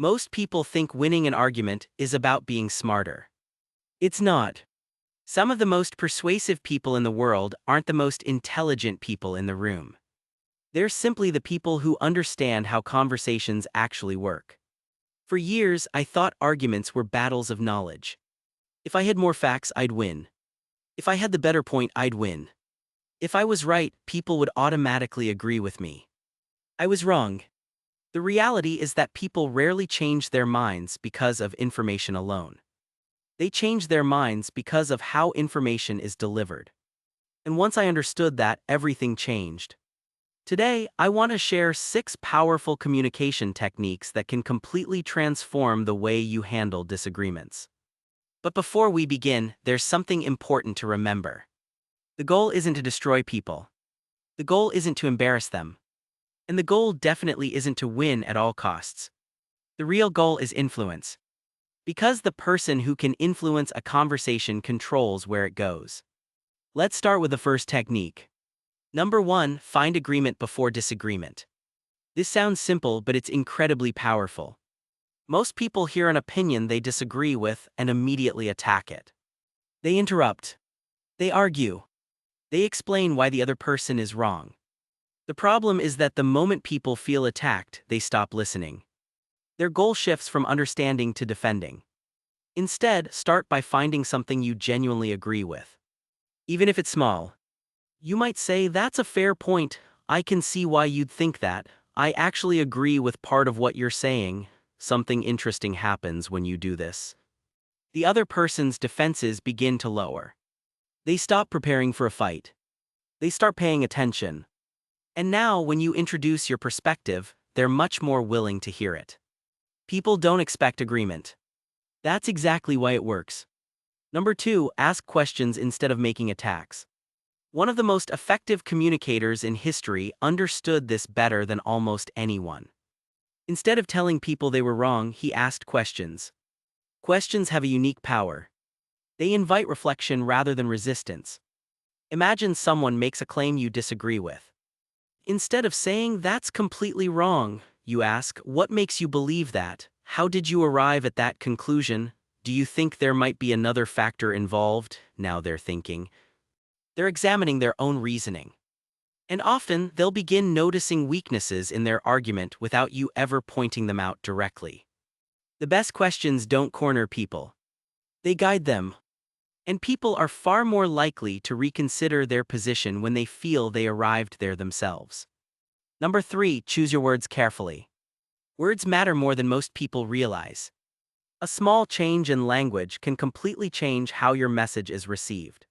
Most people think winning an argument is about being smarter. It's not. Some of the most persuasive people in the world aren't the most intelligent people in the room. They're simply the people who understand how conversations actually work. For years, I thought arguments were battles of knowledge. If I had more facts, I'd win. If I had the better point, I'd win. If I was right, people would automatically agree with me. I was wrong. The reality is that people rarely change their minds because of information alone. They change their minds because of how information is delivered. And once I understood that, everything changed. Today, I want to share 6 powerful communication techniques that can completely transform the way you handle disagreements. But before we begin, there's something important to remember. The goal isn't to destroy people. The goal isn't to embarrass them. And the goal definitely isn't to win at all costs. The real goal is influence. Because the person who can influence a conversation controls where it goes. Let's start with the first technique. Number 1, find agreement before disagreement. This sounds simple, but it's incredibly powerful. Most people hear an opinion they disagree with and immediately attack it. They interrupt. They argue. They explain why the other person is wrong. The problem is that the moment people feel attacked, they stop listening. Their goal shifts from understanding to defending. Instead, start by finding something you genuinely agree with. Even if it's small. You might say, "That's a fair point. I can see why you'd think that. I actually agree with part of what you're saying." Something interesting happens when you do this. The other person's defenses begin to lower. They stop preparing for a fight. They start paying attention. And now, when you introduce your perspective, they're much more willing to hear it. People don't expect agreement. That's exactly why it works. Number 2, ask questions instead of making attacks. One of the most effective communicators in history understood this better than almost anyone. Instead of telling people they were wrong, he asked questions. Questions have a unique power. They invite reflection rather than resistance. Imagine someone makes a claim you disagree with. Instead of saying, "That's completely wrong," you ask, "What makes you believe that? How did you arrive at that conclusion? Do you think there might be another factor involved?" Now they're thinking. They're examining their own reasoning. And often, they'll begin noticing weaknesses in their argument without you ever pointing them out directly. The best questions don't corner people. They guide them. And people are far more likely to reconsider their position when they feel they arrived there themselves. Number 3, choose your words carefully. Words matter more than most people realize. A small change in language can completely change how your message is received.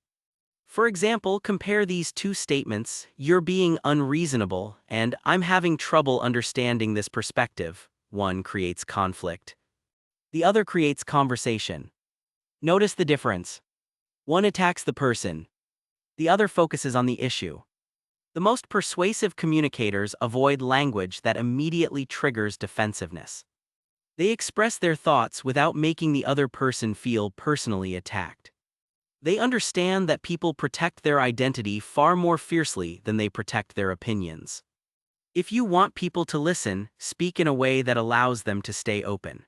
For example, compare these 2 statements, "You're being unreasonable," and "I'm having trouble understanding this perspective." One creates conflict. The other creates conversation. Notice the difference. One attacks the person. The other focuses on the issue. The most persuasive communicators avoid language that immediately triggers defensiveness. They express their thoughts without making the other person feel personally attacked. They understand that people protect their identity far more fiercely than they protect their opinions. If you want people to listen, speak in a way that allows them to stay open.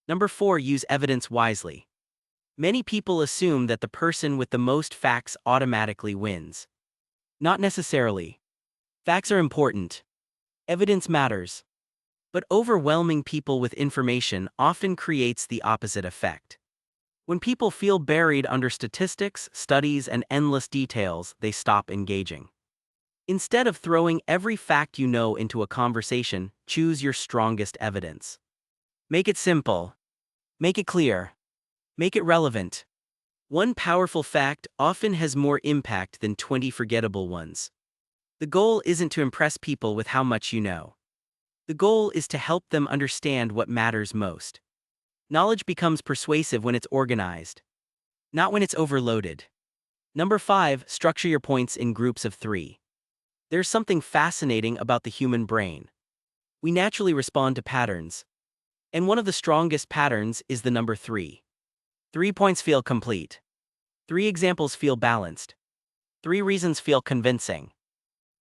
Number 4, use evidence wisely. Many people assume that the person with the most facts automatically wins. Not necessarily. Facts are important. Evidence matters. But overwhelming people with information often creates the opposite effect. When people feel buried under statistics, studies, and endless details, they stop engaging. Instead of throwing every fact you know into a conversation, choose your strongest evidence. Make it simple. Make it clear. Make it relevant. One powerful fact often has more impact than 20 forgettable ones. The goal isn't to impress people with how much you know. The goal is to help them understand what matters most. Knowledge becomes persuasive when it's organized, not when it's overloaded. Number 5, structure your points in groups of 3. There's something fascinating about the human brain. We naturally respond to patterns. And one of the strongest patterns is the number 3. 3 points feel complete. 3 examples feel balanced. 3 reasons feel convincing.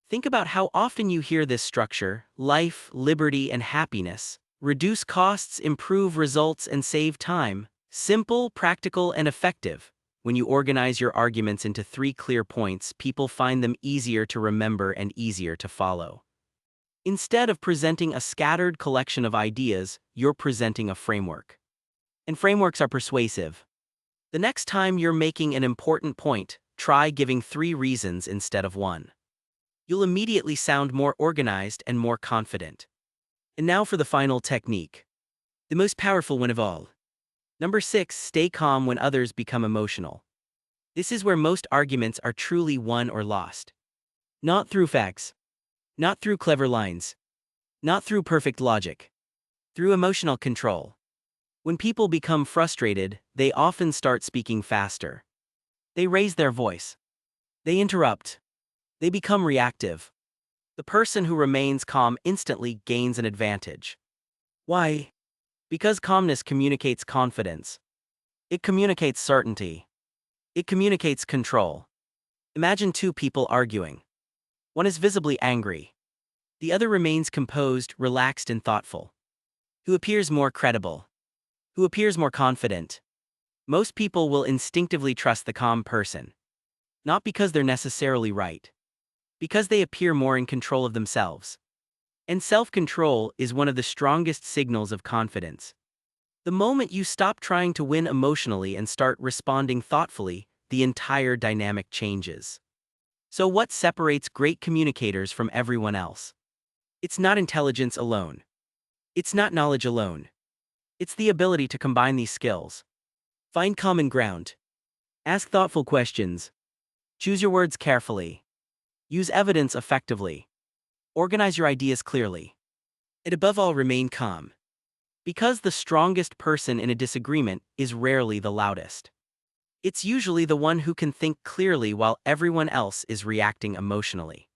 Think about how often you hear this structure: life, liberty, and happiness, reduce costs, improve results, and save time. Simple, practical, and effective. When you organize your arguments into 3 clear points, people find them easier to remember and easier to follow. Instead of presenting a scattered collection of ideas, you're presenting a framework. And frameworks are persuasive. The next time you're making an important point, try giving 3 reasons instead of 1. You'll immediately sound more organized and more confident. And now for the final technique. The most powerful one of all. Number 6, stay calm when others become emotional. This is where most arguments are truly won or lost. Not through facts. Not through clever lines. Not through perfect logic. Through emotional control. When people become frustrated, they often start speaking faster. They raise their voice. They interrupt. They become reactive. The person who remains calm instantly gains an advantage. Why? Because calmness communicates confidence. It communicates certainty. It communicates control. Imagine 2 people arguing. One is visibly angry. The other remains composed, relaxed, and thoughtful. Who appears more credible? Who appears more confident? Most people will instinctively trust the calm person. Not because they're necessarily right. Because they appear more in control of themselves. And self-control is one of the strongest signals of confidence. The moment you stop trying to win emotionally and start responding thoughtfully, the entire dynamic changes. So what separates great communicators from everyone else? It's not intelligence alone. It's not knowledge alone. It's the ability to combine these skills. Find common ground. Ask thoughtful questions. Choose your words carefully. Use evidence effectively. Organize your ideas clearly. And above all, remain calm. Because the strongest person in a disagreement is rarely the loudest. It's usually the one who can think clearly while everyone else is reacting emotionally.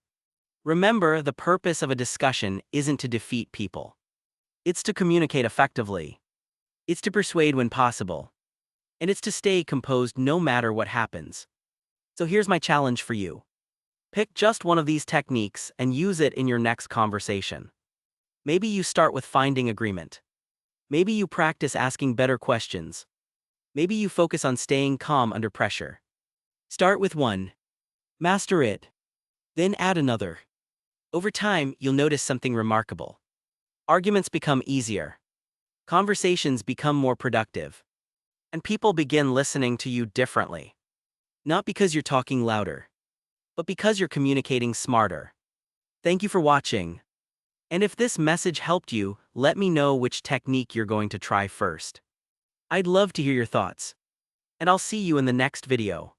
Remember, the purpose of a discussion isn't to defeat people. It's to communicate effectively. It's to persuade when possible. And it's to stay composed no matter what happens. So here's my challenge for you. Pick just one of these techniques and use it in your next conversation. Maybe you start with finding agreement. Maybe you practice asking better questions. Maybe you focus on staying calm under pressure. Start with one. Master it. Then add another. Over time, you'll notice something remarkable. Arguments become easier. Conversations become more productive. And people begin listening to you differently. Not because you're talking louder, but because you're communicating smarter. Thank you for watching. And if this message helped you, let me know which technique you're going to try first. I'd love to hear your thoughts. And I'll see you in the next video.